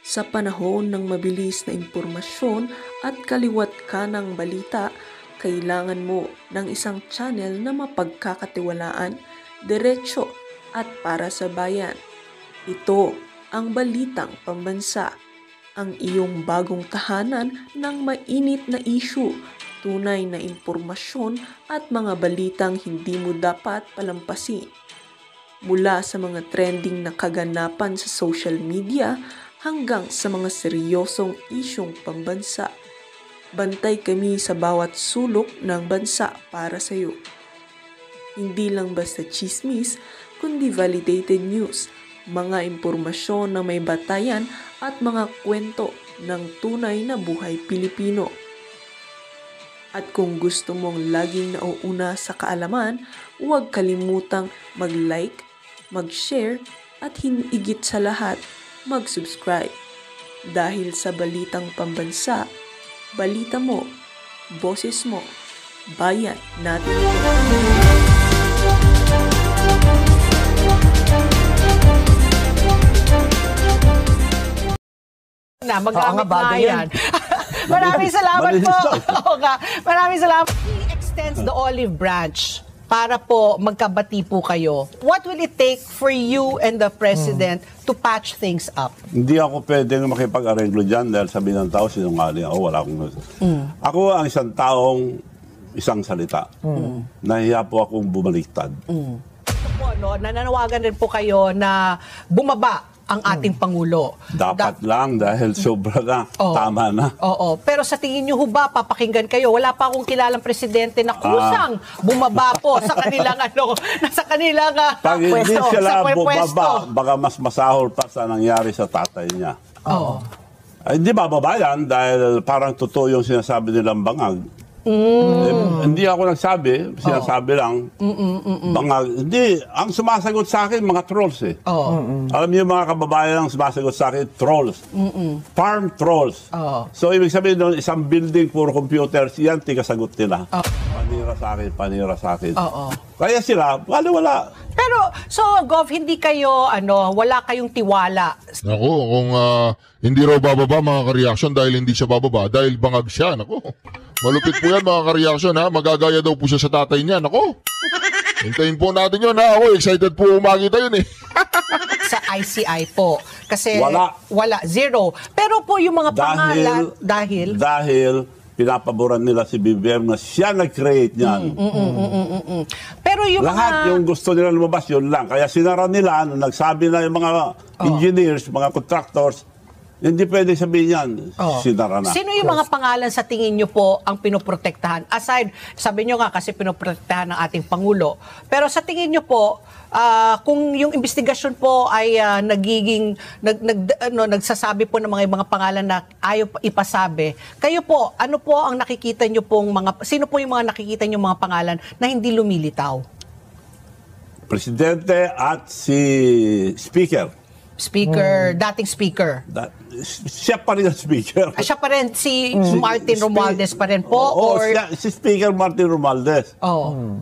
Sa panahon ng mabilis na impormasyon at kaliwat ka ng balita, kailangan mo ng isang channel na mapagkakatiwalaan, diretso at para sa bayan. Ito ang Balitang Pambansa, ang iyong bagong tahanan ng mainit na issue, tunay na impormasyon at mga balitang hindi mo dapat palampasin. Mula sa mga trending na kaganapan sa social media hanggang sa mga seryosong isyong pambansa, bantay kami sa bawat sulok ng bansa para sa iyo. Hindi lang basta chismis, kundi validated news, mga impormasyon na may batayan at mga kwento ng tunay na buhay Pilipino. At kung gusto mong laging nauuna sa kaalaman, huwag kalimutang mag-like, mag-share at higit sa lahat, mag-subscribe. Dahil sa Balitang Pambansa, balita mo, boses mo, bayan natin ito. Magamit na yan. Maraming salamat po. Maraming salamat. He extends the olive branch para po magkabati po kayo. What will it take for you and the President to patch things up? Hindi ako pwedeng makipag-arenglo dyan dahil sabi ng tao, sinungaling ako, wala akong gusto. Ako ang isang taong isang salita. Nahiya po akong bumaliktad. Po, no, nananawagan din po kayo na bumaba ang ating Pangulo. Dapat lang dahil sobra na, tama na. Oo. Pero sa tingin niyo ba, papakinggan kayo? Wala pa akong kilalang presidente na kusang bumaba po sa kanilang nasa kanilang pag hindi sila bumaba, baka mas masahol pa sa nangyari sa tatay niya. Oo. Hindi bababa yan dahil parang totoo yung sinasabi nilang bangag. Hindi ako nagsabi, sinasabi lang. Hindi, ang sumasagot sa akin, mga trolls eh. Alam niyo mga kababayan ang sumasagot sa akin, trolls. Farm trolls. So ibig sabihin doon, isang building, puro computers, yan, tigasagot nila. Panira sa akin. Kaya sila, wala. Pero, so, Gov, hindi kayo, wala kayong tiwala. Naku, kung hindi raw bababa mga ka-reaction dahil hindi siya bababa, dahil bangag siya, naku. Malupit po yan mga ka-reaction ha, magagaya daw po siya sa tatay niya, naku. Hintayin po natin yun ha, ako excited po makita yun eh. Sa ICI po. Kasi, wala, zero. Pero po yung mga pangalan, Dahil, pinapaboran nila si BBM na siya nag-create niyan. Pero yung lahat yung gusto nila lumabas, yun lang. Kaya sinara nila, nung nagsabi na yung mga engineers, mga contractors, hindi pwede sabihin yan. Sinara na. Sino yung mga pangalan sa tingin nyo po ang pinoprotektahan? Aside, sabi nyo nga kasi pinoprotektahan ng ating Pangulo. Pero sa tingin nyo po, kung yung investigasyon po ay nagsasabi po ng mga pangalan na ayaw ipasabi, kayo po, ano po ang nakikita nyo pong sino po yung mga nakikita nyo mga pangalan na hindi lumilitaw? Presidente at si Speaker. Dating Speaker. Siya pa rin ang Speaker. Siya pa rin si Martin Romualdez pa rin po? Si Speaker Martin Romualdez.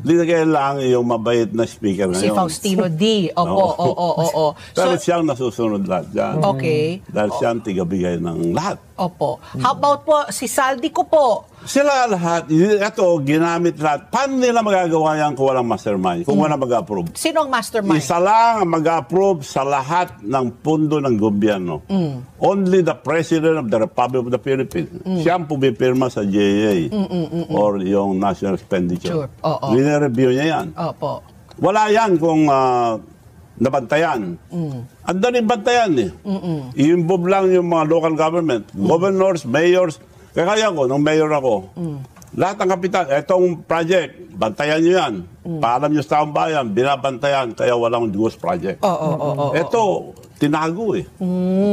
Hindi na kailangan yung mabait na Speaker na si Faustino D. Opo. Pero siyang nasusunod lahat dyan. Okay. Dahil siyang tigabigay ng lahat. Opo. How about po si Saldico po? Sila lahat, ito, ginamit lahat. Paano nila magagawa yan kung walang mastermind? Kung walang mag-approve? Sino ang mastermind? Isa lang ang mag-approve sa lahat ng pundo ng gobyerno. Only the President of the Republic of the Philippines. Siya ang pumipirma sa GAA or yung National Expenditure. Review niya yan. Opo. Wala yan kung nabantayan. Ang daling bantayan eh. I-involve lang yung mga local government. Governors, mayors. Kaya ko, nung mayor ako, lahat ng kapitan, etong project, bantayan nyo yan. Paalam nyo sa taong bayan, binabantayan, kaya walang ghost project. Ito, tinago eh.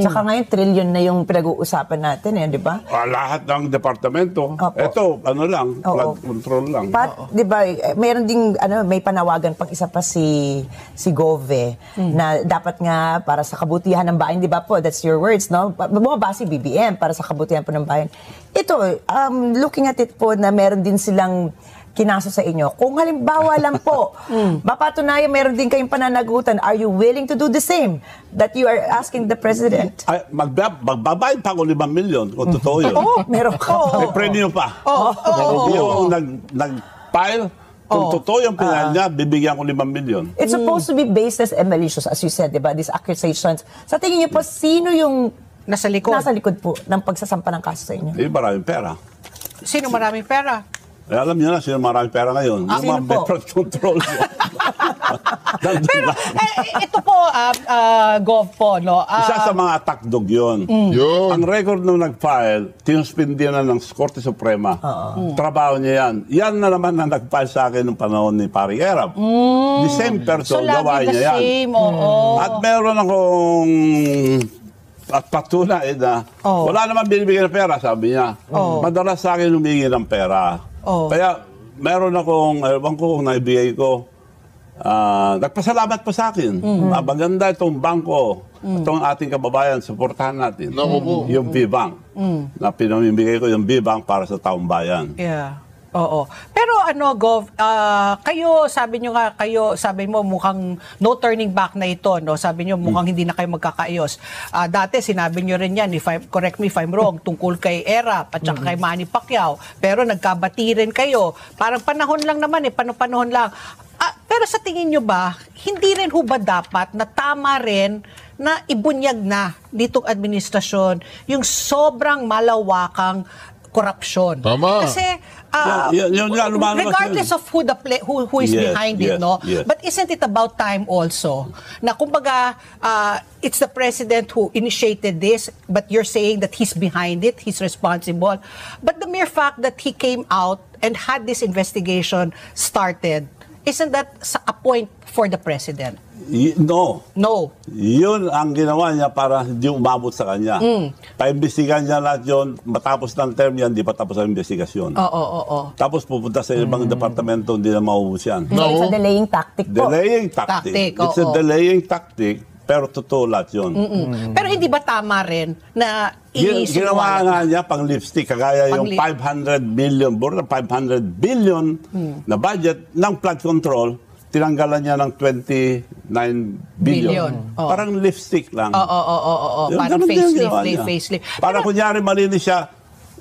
Tsaka ngayon, trillion na yung pinag-uusapan natin eh, di ba? Lahat ng departamento. Ito, flood control lang. Di ba, mayroon ding, may panawagan pang isa pa si Gove, na dapat nga para sa kabutihan ng bayan, di ba po, that's your words, no? Bumaba si BBM para sa kabutihan po ng bayan. Ito, looking at it po na meron din silang kinaso sa inyo. Kung halimbawa lang po, mapatunayan meron din kayong pananagutan, are you willing to do the same that you are asking the President? Ay, magbabayad pa ako 5 milyon kung totoo yun. Meron ka. May premium pa. Yung nag-file, kung totoo yung pinahal niya, bibigyan ko 5 milyon. It's supposed to be based as malicious, as you said, di ba? These accusations. Sa tingin niyo po, sino yung Nasa likod. nasa likod po ng pagsasampa ng kaso sa inyo? Maraming pera. Sino maraming pera? Alam niyo na, sino maraming pera ngayon? Yung sino mga po? flood control. Pero ito po, Gov po, no? Isa sa mga attack dog yun. Yun. Ang record nung nag-file, tinuspindi na ng Korte Suprema. Trabaho niya yan. Yan na naman na nag-file sa akin nung panahon ni Paring Erap. The same person, gawa lagi the niya yan. same, oo. At meron akong patunay na wala naman binibigyan ng pera, sabi niya. Madalas sa akin humingi ng pera. Kaya meron akong, ewan ko kung naibigay ko, nagpasalamat pa sa akin. Maganda itong bangko, itong ating kababayan, suportahan natin. Naku po. Yung B-Bank. Na pinamimigay ko yung B-Bank para sa taong bayan. Yeah. Oo. Pero Gov, kayo, sabi mo mukhang no turning back na ito, no? Sabi nyo mukhang hindi na kayo magkakaayos. Dati sinabi nyo rin yan, correct me if I'm wrong, tungkol kay Erap at saka kay Manny Pacquiao. Pero nagkabati rin kayo. Parang panahon lang naman panahon lang. Pero sa tingin nyo ba, hindi rin ho ba dapat na tama rin na ibunyag na nitong administrasyon yung sobrang malawakang korupsyon? Tama. Kasi Yun nga, lumalabas regardless yun. of who is Yes, behind yes, it, no? yes. But isn't it about time also na kumbaga it's the president who initiated this, but you're saying that he's behind it, he's responsible. But the mere fact that he came out and had this investigation started, isn't that a point for the president? No. No. Yun ang ginawa niya para hindi umabot sa kanya. Paimbestigahan niya lahat yun. Matapos ng term yan, di pa tapos ang investigasyon. Oo. Tapos pupunta sa ibang departamento, hindi na maubos yan. So it's a delaying tactic po. Delaying tactic. Tactic, It's a oo. delaying tactic, pero totoo lahat yun. Pero hindi ba tama rin na Ginawa nga niya pang lipstick, kagaya yung 500 billion, more than 500 billion na budget ng flood control, tinanggalan niya ng 29 billion. Oo. Parang lipstick lang. Oo. Yung Parang ganun din facelift, ginawa niya. facelift. Para kunyari malinis siya,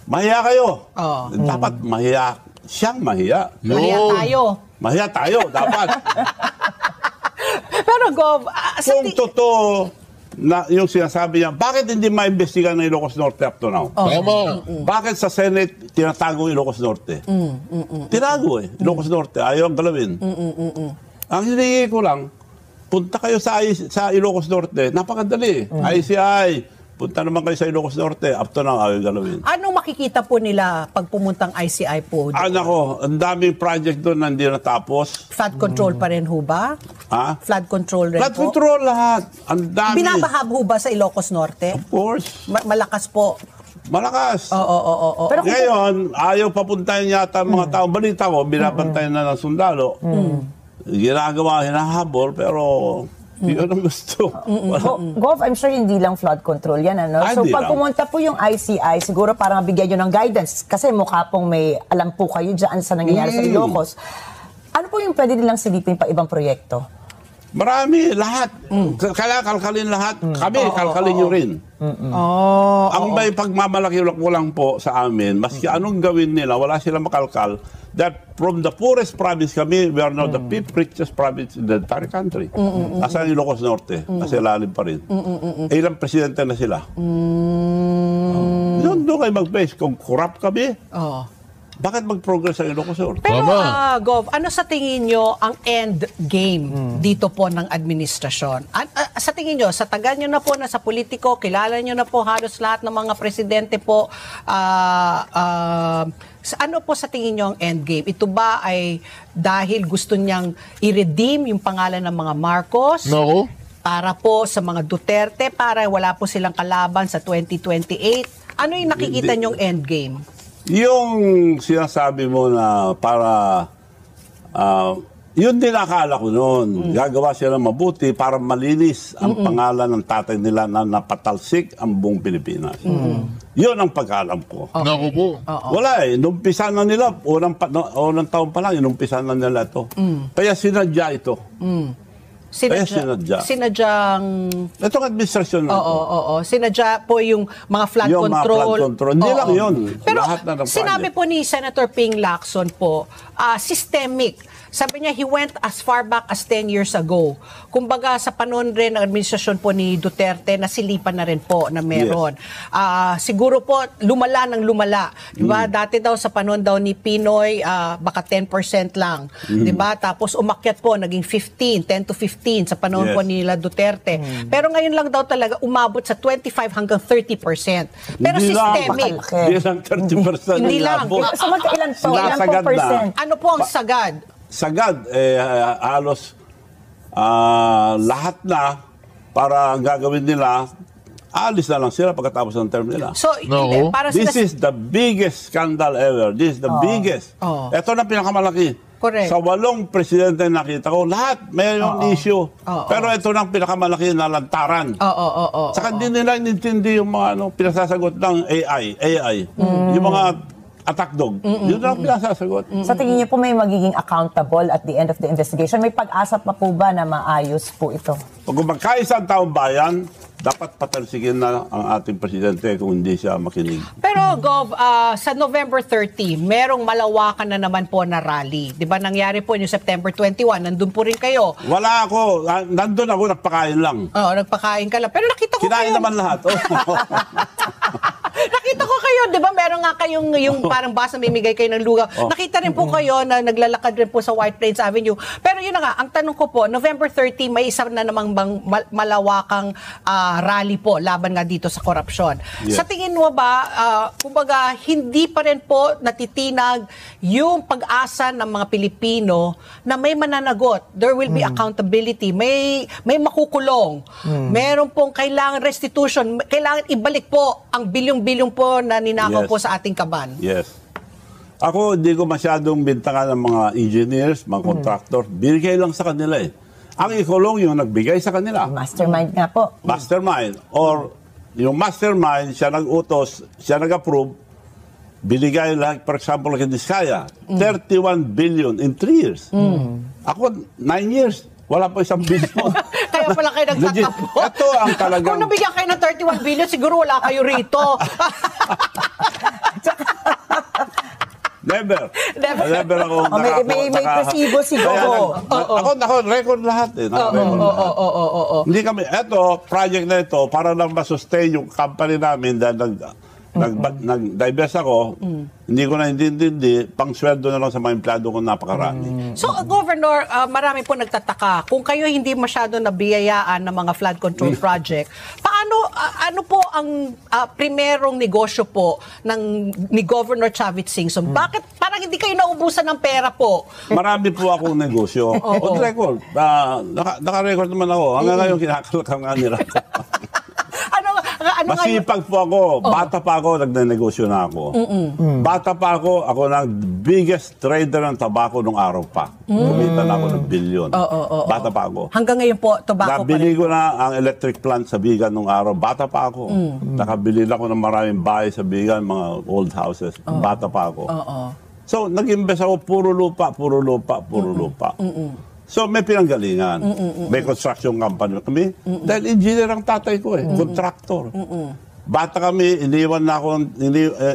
mahiya kayo. Oo. Dapat mahiya. Siyang mahiya. Mahiya tayo. Mahiya tayo, dapat. Pero Gov, Kung totoo na yung sinasabi niya, bakit hindi maimbestigan ng Ilocos Norte up to now? Tama. Bakit sa Senate tinatago Ilocos Norte? Tinago Ilocos Norte, ayaw ang galawin. Ang hinihingi ko lang, punta kayo sa Ilocos Norte, napakadali. ICI, punta naman kayo sa Ilocos Norte, up to now ayaw galawin. anong makikita po nila pag pumuntang ICI po? Nako, ang daming project doon na hindi natapos. Flood control pa rin ho ba? Ha? Flood control rin Flood po? control lahat. Ang dami. Binabahab ho ba sa Ilocos Norte? Of course. Malakas po. Malakas. Oo. Pero kung Ngayon, ayaw papuntahin yata ang mga tao. Balita ko, binabantayan na ng sundalo. Ginagawa, hinahabol, pero yun ang gusto. Gov, I'm sure hindi lang flood control yan, ano? Ay, So hindi pag lang. pumunta po yung ICI, siguro para mabigyan nyo ng guidance, kasi mukha pong may alam po kayo dyan sa nangyayari sa Ilocos. Ano po yung pwede nilang silipin pa ibang proyekto? Marami, lahat. Kaya kalkalin lahat. Kami, kalkalin nyo rin. Ang may pagmamalaki ko lang po sa amin, maski anong gawin nila, wala silang makalkal, that from the poorest province kami, we are now the fifth richest province in the entire country. Nasa Ilocos Norte, nasa ilalim pa rin. Ilang presidente na sila. Doon kayo mag-base. Kung corrupt kami, bakit mag-progress ang Ilocos Norte? Pero Tama. Gov, ano sa tingin nyo ang end game dito po ng administrasyon? Sa tingin nyo, sa tagal nyo na po na sa politiko, kilala nyo na po halos lahat ng mga presidente po, ano po sa tingin nyo ang end game? Ito ba ay dahil gusto niyang i-redeem yung pangalan ng mga Marcos? Naku. Para po sa mga Duterte, para wala po silang kalaban sa 2028? Ano yung nakikita nyong end game? Yung sinasabi mo na para Yun din akala ko noon. Gagawa sila mabuti para malinis ang pangalan ng tatay nila na napatalsik ang buong Pilipinas. Yun ang pagkalam ko. Naku po. Wala eh. Inumpisa na nila, unang taon pa lang, inumpisa na nila ito. Kaya sinadya ito. Sinadyang... Itong administrasyon na ito. Oo. Sinadya po yung mga flood Yung mga control. flood control. Hindi lang yun. Pero Lahat na ng sinabi project. po ni Senator Ping Lacson po, systemic. Sabi niya, he went as far back as 10 years ago. Kumbaga, sa panahon rin ng administrasyon po ni Duterte, nasilipan na rin po na meron. Siguro po, lumala ng lumala. Diba? Dati daw, sa panahon daw ni Pinoy, baka 10% lang. Diba? Tapos umakyat po, naging 10 to 15 sa panahon po nila Duterte. Pero ngayon lang daw talaga, umabot sa 25 hanggang 30%. Pero Hindi systemic. Hindi lang 30%. Hindi lang. So magkailan po? Ilan Sinasagad po na. percent? Ano po ang sagad? Sagad, halos lahat na para ang gagawin nila, alis na lang sila pagkatapos ng term nila. So, hindi, para This sila... is the biggest scandal ever. This is the biggest. Ito na pinakamalaki. Correct. Sa 8 presidente na nakita ko, lahat mayroong issue. Pero ito na pinakamalaki na lantaran. Saka hindi nila inintindi yung mga pinasasagot ng AI. Yung mga attack dog. Yun lang pinasasagot. Sa tingin niyo po may magiging accountable at the end of the investigation? May pag-asa pa po ba na maayos po ito? Pag magkaisang taong bayan, dapat patalsikin na ang ating presidente kung hindi siya makinig. Pero Gov, sa November 30, merong malawakan na naman po na rally. 'Di ba nangyari po yung September 21, nandun po rin kayo. Wala ako. Nandun ako, nagpakain lang. Oo, nagpakain ka lang. Pero nakita ko Kinain kayo. naman lahat. Nakita ko kayo, 'di ba? Meron nga kayong yung parang bus na mimigay kayo ng lugaw. Nakita rin po kayo na naglalakad rin po sa White Plains Avenue. Pero yun na nga, ang tanong ko po, November 30 may isa na namang malawakang rally po laban nga dito sa korupsyon. Yes. Sa tingin mo ba, kumbaga, hindi pa rin po natitinag yung pag-asa ng mga Pilipino na may mananagot, there will be accountability, may makukulong, meron pong kailangan restitution, kailangan ibalik po ang bilyong-bilyong po na ninakaw po sa ating kaban. Yes. Ako, hindi ko masyadong bintangan ng mga engineers, mga contractor. Binigay lang sa kanila eh. Ang ikulong yung nagbigay sa kanila. Mastermind nga po. Mastermind. Or yung mastermind, siya nag-utos, siya nag-approve, binigay lang, for example, kay Diskaya, 31 billion in 3 years. Ako, 9 years. Wala po 1 billion. Kaya pala kayo nagtatampo. Ito ang talagang... Kung nabigyan kayo ng 31 billion, siguro wala kayo rito. Never. Never. ako May resibo siguro. Ako, record lahat eh. Hindi kami, eto, project na ito, para lang ma-sustain yung company namin dahil nag-divest ako, hindi ko na hindi, pang sweldo na lang sa mga empleyado ko napakarami. So, Governor, marami po nagtataka. Kung kayo hindi masyado nabiyayaan ng mga flood control project, ano po ang primerong negosyo po ni Governor Chavit Singson? Bakit parang hindi kayo naubusan ng pera po? Marami po akong negosyo. On record. Naka-record naman ako. Hanggang ngayon kinakalakang nga nila. Ano Masipag po ako. Bata pa ako, nagnenegosyo na ako. Bata pa ako na biggest trader ng tabako nung araw pa. Kumita na ako ng bilyon. Bata pa ako. Hanggang ngayon po, tobacco pa Nabili rin. ko na ang electric plant sa Bigan nung araw. Bata pa ako. Nakabili na ako ng maraming bahay sa Bigan, mga old houses. Bata pa ako. So, nag-invest ako, puro lupa. So, may pinanggalingan. May construction company kami. Dahil engineer ang tatay ko eh. Contractor. Bata kami, iniwan na ako,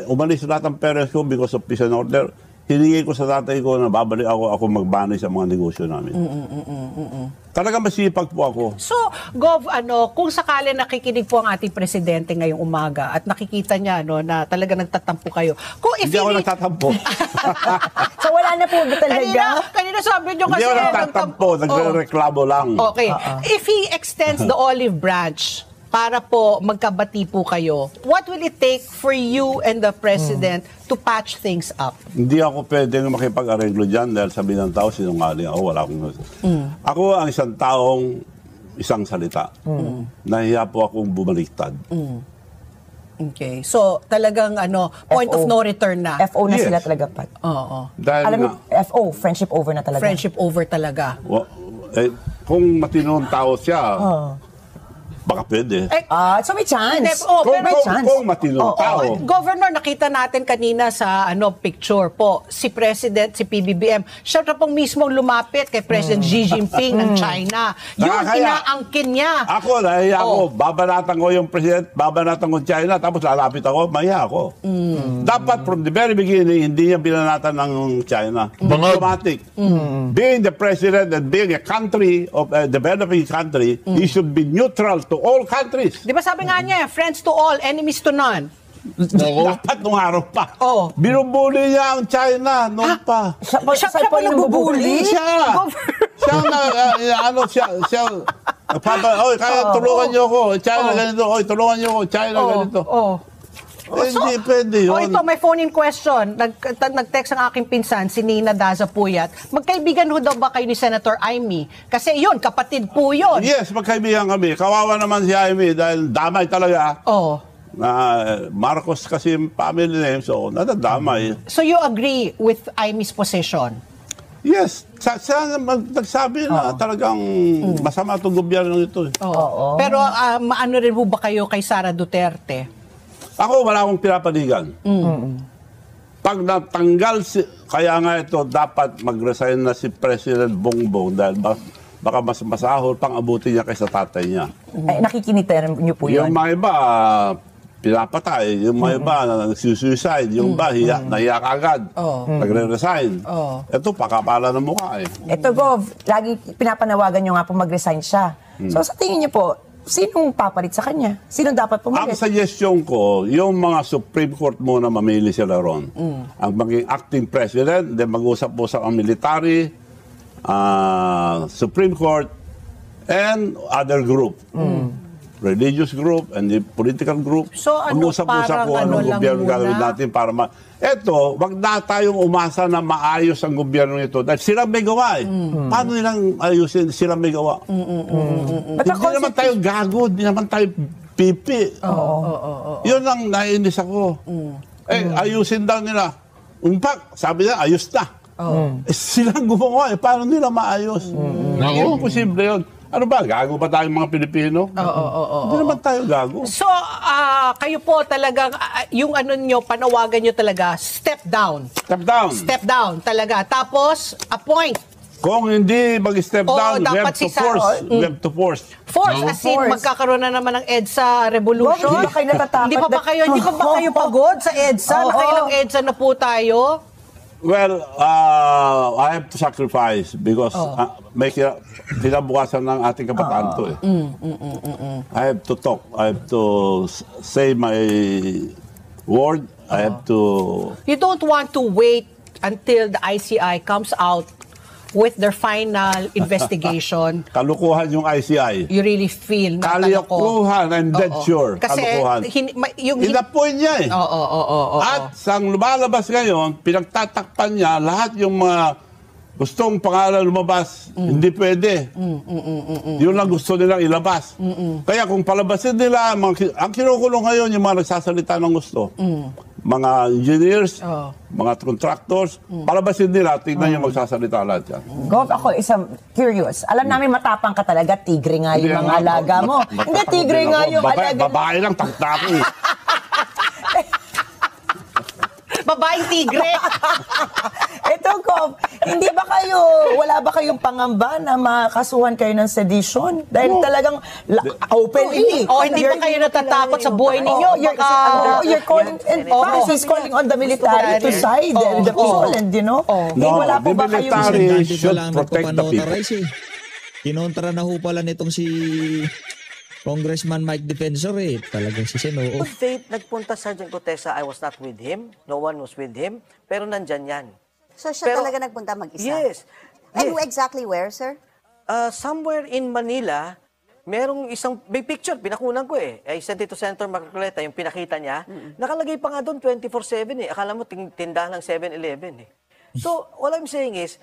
umalis lahat ang parents ko because of peace and order. Hiningi ko sa tatay ko na babalik ako mag-manage sa mga negosyo namin. Talagang masipag po ako. So, Gov, kung sakali nakikinig po ang ating presidente ngayong umaga at nakikita niya na talaga nagtatampo kayo. Hindi ako nagtatampo. So wala na po ba talaga? Kanina sabi niyo kasi Hindi ako nagtatampo, nagre-reklamo lang. Okay. If he extends the olive branch para po magkabati po kayo, what will it take for you and the president to patch things up? Hindi ako pwedeng makipag-arenglo dyan dahil sabi ng tao, sinungaling ako, wala akong... Ako ang isang taong isang salita. Nahiya po akong bumaliktad. Okay. So, talagang point FO. of no return na. FO na Yes. sila talaga, Pat. Oo. Dahil Alam mo, nga, FO, friendship over na talaga. Friendship over talaga. kung matinong tao siya, baka pwede. So may chance. Hindi, oh, Kung, pero may kung, chance. kung matinong tao. Governor, nakita natin kanina sa picture po, si President, si PBBM, siya na pong mismong lumapit kay President Xi Jinping ng China. Yung Nakakaya. inaangkin niya. Ako, nahiya ako. Babanatan ko yung president, babanatan ko China, tapos lalapit ako, mahiya ako. Dapat from the very beginning, hindi niya binanatan ng China. Diplomatic. Being the president and being a country, of a developing country, he should be neutral to all countries. Di ba sabi nga niya, friends to all, enemies to none. Dapat nung araw pa. Oh. Binubuli niya ang China noon pa. Siya siya pa pa yung nabubuli. Siya. Siya oy, kaya tulungan niyo ako. China ganito. Oy, tulungan niyo ako. China ganito. Hindi pwede yun. Ito, may phone-in question. Nag-text ang aking pinsan, si Nina Daza Puyat. Magkaibigan ho daw ba kayo ni Senator Amy? Kasi yun, kapatid po yun. Yes, magkaibigan kami. Kawawa naman si Jaime dahil damay talaga. Na Marcos kasi yung family name, so nadadamay. So you agree with Amy's position? Yes, siya nagsabi na talagang masama itong gobyerno nito. Pero maano rin ho ba kayo kay Sara Duterte? Ako, wala akong pinapanigan. Pag natanggal kaya nga ito, dapat mag-resign na si President Bongbong dahil baka mas masahol pang abutin niya kaysa tatay niya. Nakikinita niyo po yun. Yung mga iba, pinapatay. Yung mga iba, nagsuicide. Yung iba, nahiya agad. Nagre-resign. Ito, pakapala ng mukha eh. Ito, Gov, lagi pinapanawagan niyo nga po mag-resign siya. So sa tingin niyo po, sinong papalit sa kanya? Sinong dapat Ang pumalit? suggestion ko, yung mga Supreme Court muna mamili sila ron. Ang maging acting president, then mag-usap-usap ang military, Supreme Court, and other group. Religious group and the political group. So, Mag-usap-usap parang kung anong lang gobyerno muna? gagawin natin para Eto, wag na tayong umasa na maayos ang gobyerno nito dahil sila may gawa eh. Paano nilang ayusin? Sila may gawa. Hindi naman tayo gago, hindi naman tayo pipi. Yun ang naiinis ako. Ayusin daw nila. Umpak, sabi nila, ayos na. Silang gumawa eh. Paano nila maayos? Hindi posible yun. Ano ba? Gago ba tayong mga Pilipino? Hindi naman tayo gago. So, kayo po talagang, yung nyo, panawagan nyo talaga, step down. Step down. Step down talaga. Tapos, appoint. Kung hindi mag-step down, we have dapat to force. We have to force. Force, as in, Force. magkakaroon na naman ng EDSA revolution. Hindi ba kayo natatakot? Hindi pa ba kayo pagod sa EDSA? Nakailang EDSA na po tayo? Well, I have to sacrifice because may kinabukasan ng ating kabataan to eh. I have to talk. I have to say my word. I have to... You don't want to wait until the ICI comes out with their final investigation. Kalukuhan yung ICI. You really feel na Kalukuhan, I'm dead sure. Kasi Kalukuhan. Inapoint niya eh. At sang lumalabas ngayon, pinagtatakpan niya lahat yung mga gustong pangalan lumabas, hindi pwede. Yun lang gusto nilang ilabas. Kaya kung palabasin nila, ang kinukulong ngayon yung mga nagsasalita ng gusto. Mga engineers, mga contractors, palabasin nila, tignan yung magsasalita lahat yan. Gov, ako curious. Alam namin matapang ka talaga, tigre nga yung mga alaga mo. Hindi, tigre nga yung alaga. Babae lang, takta ko. Babaeng tigre. Ito, Gov, wala ba kayong pangamba na makasuhan kayo ng sedition? Dahil talagang openly. Hindi ba kayo natatakot sa buhay ninyo? You're calling, and Francis is calling on the military to side the people, and wala po the ba kayong... military should protect the people. Kinontra na ho pala nitong si Congressman Mike Defensor eh. Talagang si Seno. Good faith, nagpunta Sergeant Gutesa, I was not with him, no one was with him, pero nandyan yan. So siya talaga nagpunta mag-isa? Yes. And exactly where, sir? Somewhere in Manila, may picture, pinakunan ko eh. I sent it to Senator Marcoleta, yung pinakita niya. Nakalagay pa nga doon 24/7 eh. Akala mo tindahan ng 7-Eleven eh. So, all I'm saying is,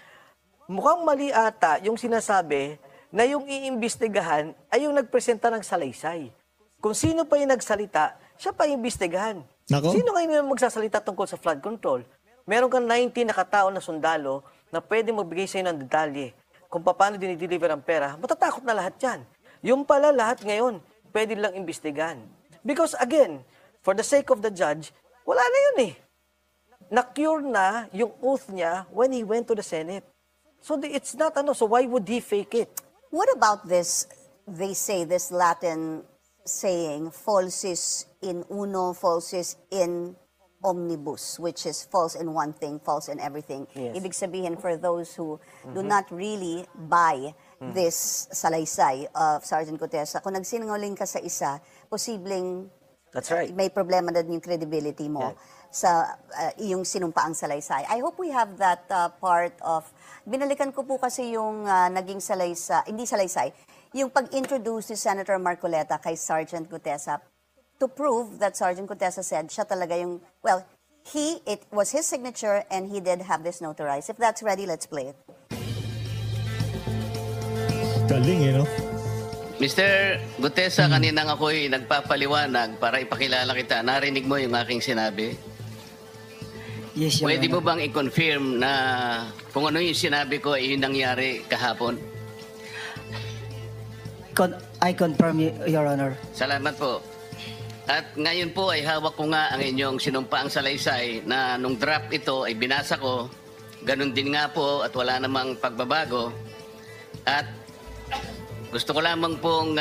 mukhang mali ata yung sinasabi na yung iimbestigahan ay yung nagpresenta ng salaysay. Kung sino pa yung nagsalita, siya pa yung imbestigahan. Nako. Sino ngayon magsasalita tungkol sa flood control? Meron kang 19 nakatao na sundalo na pwede magbigay sa'yo ng detalye kung paano dinideliver ang pera. Matatakot na lahat yan. Yung pala lahat ngayon, pwede lang imbestigahan. Because again, for the sake of the judge, wala na yun eh. Na-cure na yung oath niya when he went to the Senate. So it's not so why would he fake it? What about this, they say, this Latin saying, falsis in uno, falsis in omnibus, which is false in one thing, false in everything. Yes. Ibig sabihin, for those who do not really buy this salaysay of Sergeant Gutesa, kung nagsinungaling ka sa isa, posibleng That's right. may problema na din yung credibility mo sa iyong sinumpaang salaysay. I hope we have that part of, binalikan ko po kasi yung naging salaysay, hindi salaysay, yung pag-introduce ni Senator Marcoleta kay Sergeant Gutesa to prove that Sergeant Gutesa said siya talaga yung, well, it was his signature and he did have this notarized. If that's ready, let's play it. Galing eh, no? Mr. Gutesa, kanina nga ako'y nagpapaliwanag para ipakilala kita. Narinig mo yung aking sinabi? Yes, Your Pwede mo Honor. bang i-confirm na kung ano yung sinabi ko ay yung nangyari kahapon? I confirm, Your Honor. Salamat po. At ngayon po ay hawak ko nga ang inyong sinumpaang salaysay na nung draft ito ay binasa ko. Ganun din nga po at wala namang pagbabago. At gusto ko lamang pong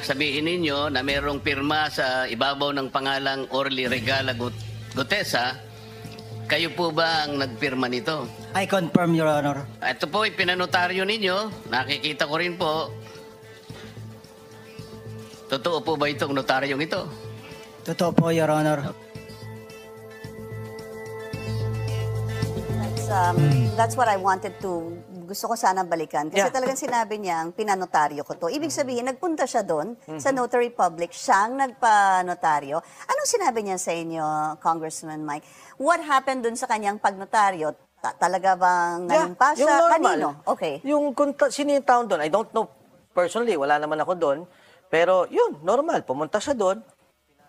sabihin ninyo na mayroong pirma sa ibabaw ng pangalang Orly Regala Gutesa. Kayo po ba ang nagpirma nito? I confirm, Your Honor. Ito po ay pinanotaryo ninyo. Nakikita ko rin po. Totoo po ba itong notaryong ito? Totoo po, Your Honor. That's what I wanted to, gusto ko sana balikan. Kasi Yeah. talagang sinabi niyang pinanotaryo ko to. Ibig sabihin, nagpunta siya doon sa notary public, siyang nagpanotaryo. Anong sinabi niya sa inyo, Congressman Mike? What happened doon sa kanyang pagnotaryo? Talaga bang nanumpa yung siya? normal. Kanino? Okay. Yung sino yung town doon? I don't know personally, wala naman ako doon. Pero yun, normal. Pumunta siya doon,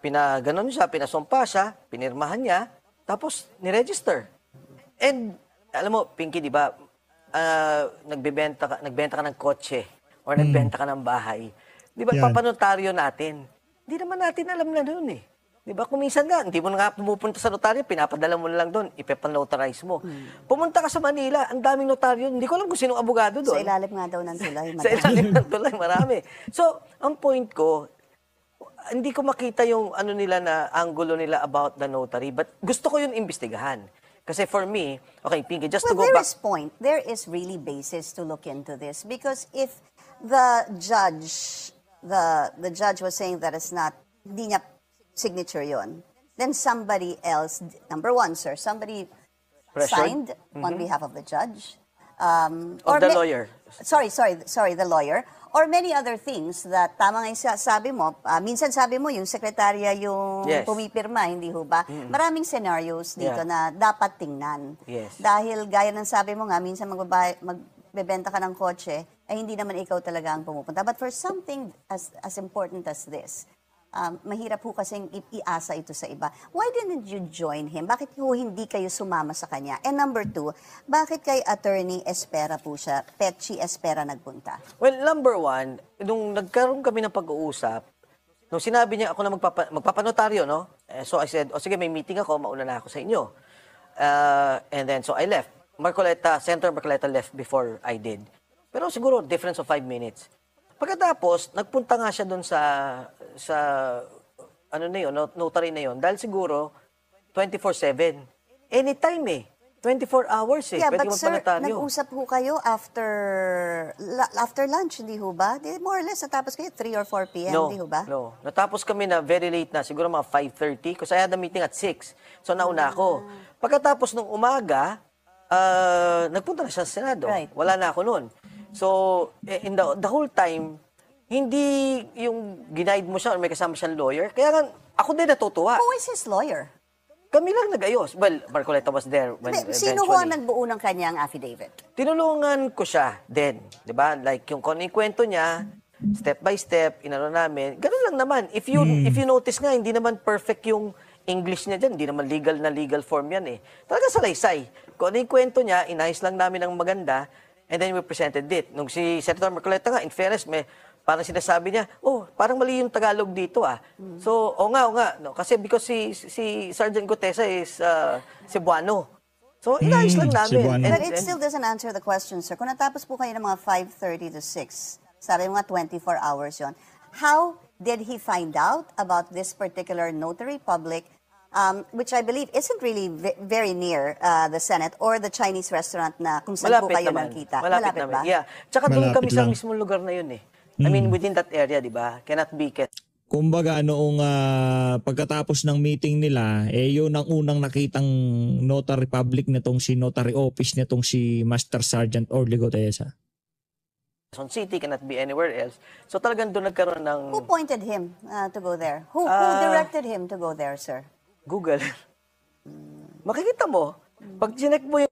pinaganon siya, pinasumpa siya, pinirmahan niya, tapos niregister. And alam mo, Pinky, di ba, nagbenta ka ng kotse or nagbenta ka ng bahay. Di ba, Yan. papanotaryo natin. Hindi naman natin alam na doon eh. Di ba, kung minsan nga, hindi mo na nga pumupunta sa notaryo, pinapadala mo na lang doon, ipapanotarize mo. Pumunta ka sa Manila, ang daming notaryo, hindi ko alam kung sinong abogado doon. Sa ilalim nga daw ng tulay. Sa ilalim ng tulay, marami. So, ang point ko, hindi ko makita yung ano nila na angulo nila about the notary, but gusto ko yun imbestigahan. Kasi for me, okay, Pinky, just to go back. There is really basis to look into this because if the judge was saying that it's not, hindi niya signature yon, then somebody else, number one, sir, somebody Pressured? signed on behalf of the judge. Of the lawyer. Sorry, the lawyer. Or many other things that, tama nga yung sabi mo, minsan sabi mo yung sekretarya yung Yes. pumipirma, hindi ho ba? Maraming scenarios dito Yeah. na dapat tingnan. Yes. Dahil gaya ng sabi mo nga, minsan magbebenta ka ng kotse, ay hindi naman ikaw talaga ang pumupunta. But for something as important as this, mahirap po kasing iasa ito sa iba. Why didn't you join him? Bakit ho hindi kayo sumama sa kanya? And number two, bakit kay Attorney Espera po siya, Petchi Espera nagpunta? Well, number one, nung nagkaroon kami ng pag-uusap, nung sinabi niya ako na magpapanotaryo, no? So I said, sige, may meeting ako, mauna na ako sa inyo. And then, so I left. Senator Marcoleta left before I did. Pero siguro, difference of 5 minutes. Pagkatapos, nagpunta nga siya doon sa ano na yun, notary na yun. Dahil siguro, 24/7. Anytime eh. 24 hours eh. Yeah, Pwede but sir, magpanotaryo. nag-usap ho kayo after lunch, hindi ho ba? More or less, natapos kayo 3 or 4 p.m., hindi ho ba? No. Natapos kami na very late na, siguro mga 5:30, kasi I had a meeting at 6. So nauna ako. Pagkatapos nung umaga, nagpunta na siya sa Senado. Right. Wala na ako noon. So, in the whole time, hindi yung ginaid mo siya or may kasama siyang lawyer. Kaya nga, ako din natutuwa. Who is his lawyer? Kami lang nag-ayos. Well, Marcoleta was there when Sino ho ang eventually. nagbuo ng kanyang affidavit? Tinulungan ko siya din. Di ba? Like, yung kung ano yung kwento niya, step by step, inano namin. Ganun lang naman. If you notice nga, hindi naman perfect yung English niya dyan. Hindi naman legal na legal form yan eh. Talaga salaysay. Kung ano yung kwento niya, inayos lang namin ng maganda, and then we presented it. Nung si Senator Marcoleta nga, in fairness, parang sinasabi niya, parang mali yung Tagalog dito ah. So, o nga. No? Kasi because si Sergeant Gutesa is Cebuano. So, inayos lang namin. Cebuano. But it still doesn't answer the question, sir. Kung natapos po kayo ng mga 5:30 to 6, sabi mo nga 24 hours yon. How did he find out about this particular notary public, which I believe isn't really very near the Senate or the Chinese restaurant na kung saan po kayo nakita? Malapit naman. ba? Yeah. Tsaka doon Malapit kami sa lang. mismong lugar na yun eh. I mean, within that area, di ba? Cannot be Kumbaga noong pagkatapos ng meeting nila, yun ang unang nakitang notary public nitong si notary office nitong si Master Sergeant Orly Gutesa. Quezon City, cannot be anywhere else. So talagang doon nagkaroon ng Who pointed him to go there? Who directed him to go there, sir? Google. Makikita mo, pag chinek mo yung